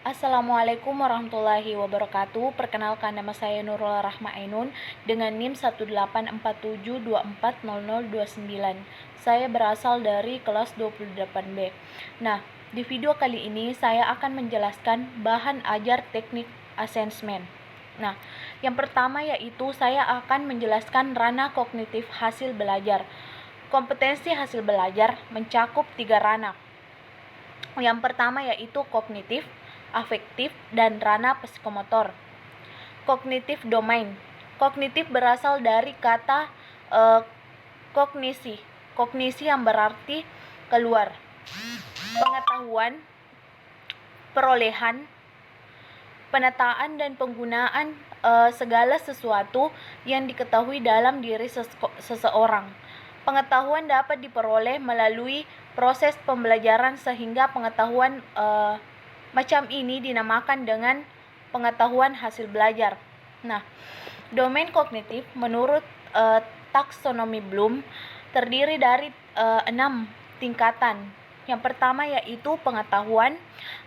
Assalamualaikum warahmatullahi wabarakatuh. Perkenalkan, nama saya Nurul Rahma Ainun dengan NIM 18472400029. Saya berasal dari kelas 28B. Nah, di video kali ini saya akan menjelaskan bahan ajar teknik asesmen. Nah, yang pertama yaitu saya akan menjelaskan ranah kognitif hasil belajar. Kompetensi hasil belajar mencakup 3 ranah. Yang pertama yaitu kognitif, afektif, dan ranah psikomotor. Kognitif domain. Kognitif berasal dari kata kognisi. Kognisi yang berarti keluar. Pengetahuan, perolehan, penataan dan penggunaan segala sesuatu yang diketahui dalam diri seseorang. Pengetahuan dapat diperoleh melalui proses pembelajaran sehingga pengetahuan macam ini dinamakan dengan pengetahuan hasil belajar. Nah, domain kognitif menurut taksonomi Bloom terdiri dari 6 tingkatan. Yang pertama yaitu pengetahuan,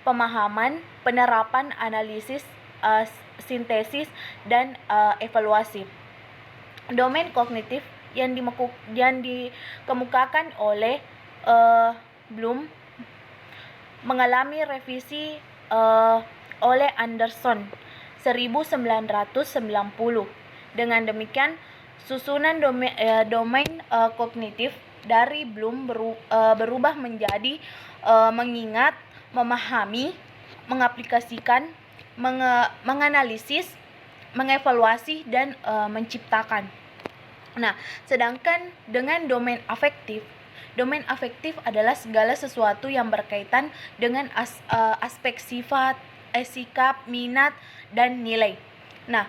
pemahaman, penerapan, analisis, sintesis, dan evaluasi. Domain kognitif yang dikemukakan oleh Bloom mengalami revisi oleh Anderson 1990. Dengan demikian, susunan domain kognitif dari Bloom berubah menjadi mengingat, memahami, mengaplikasikan, menganalisis, mengevaluasi, dan menciptakan. Nah, sedangkan dengan domain afektif adalah segala sesuatu yang berkaitan dengan aspek sifat, sikap, minat, dan nilai. Nah,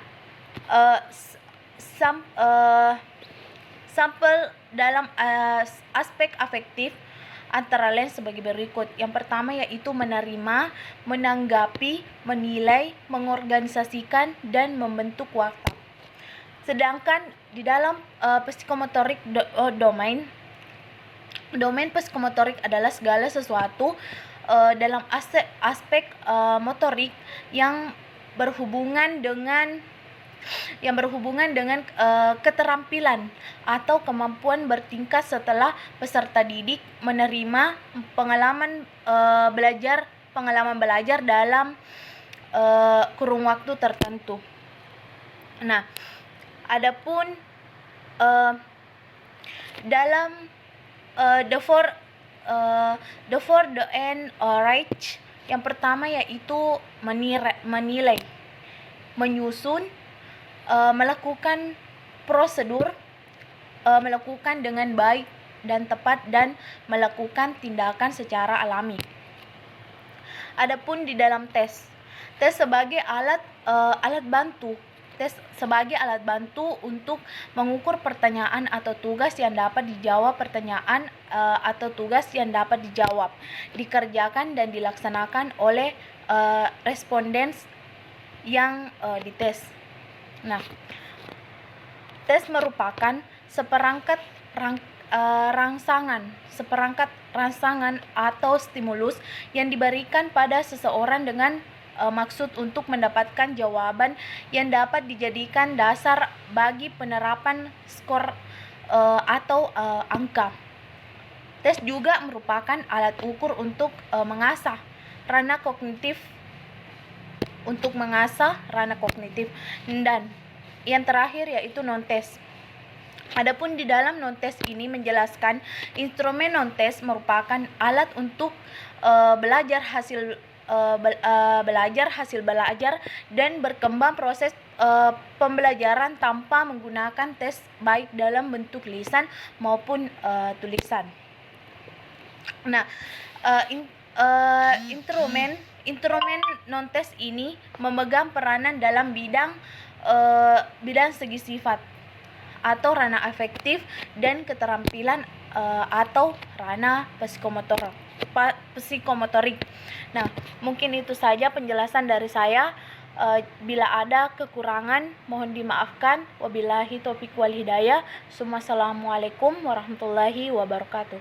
sampel dalam aspek afektif antara lain sebagai berikut. Yang pertama yaitu menerima, menanggapi, menilai, mengorganisasikan, dan membentuk watak. Sedangkan di dalam psikomotorik domain psikomotorik adalah segala sesuatu dalam aspek motorik yang berhubungan dengan keterampilan atau kemampuan bertingkat setelah peserta didik menerima pengalaman belajar dalam kurun waktu tertentu. Nah, adapun dalam the four and right, yang pertama yaitu menilai, menyusun, melakukan prosedur, melakukan dengan baik dan tepat, dan melakukan tindakan secara alami. Adapun di dalam tes sebagai alat bantu untuk mengukur pertanyaan atau tugas yang dapat dijawab. Dikerjakan dan dilaksanakan oleh responden yang dites. Nah, tes merupakan seperangkat rangsangan atau stimulus yang diberikan pada seseorang dengan maksud untuk mendapatkan jawaban yang dapat dijadikan dasar bagi penerapan skor atau angka. Tes juga merupakan alat ukur untuk mengasah ranah kognitif. Dan yang terakhir yaitu non-tes. Adapun di dalam non-tes ini menjelaskan instrumen non-tes merupakan alat untuk belajar hasil belajar dan berkembang proses pembelajaran tanpa menggunakan tes baik dalam bentuk lisan maupun tulisan. Nah, instrumen non-tes ini memegang peranan dalam bidang segi sifat atau ranah afektif dan keterampilan atau ranah psikomotorik. Nah, mungkin itu saja penjelasan dari saya. Bila ada kekurangan mohon dimaafkan. Wabillahi taufiq wal hidayah. Assalamualaikum warahmatullahi wabarakatuh.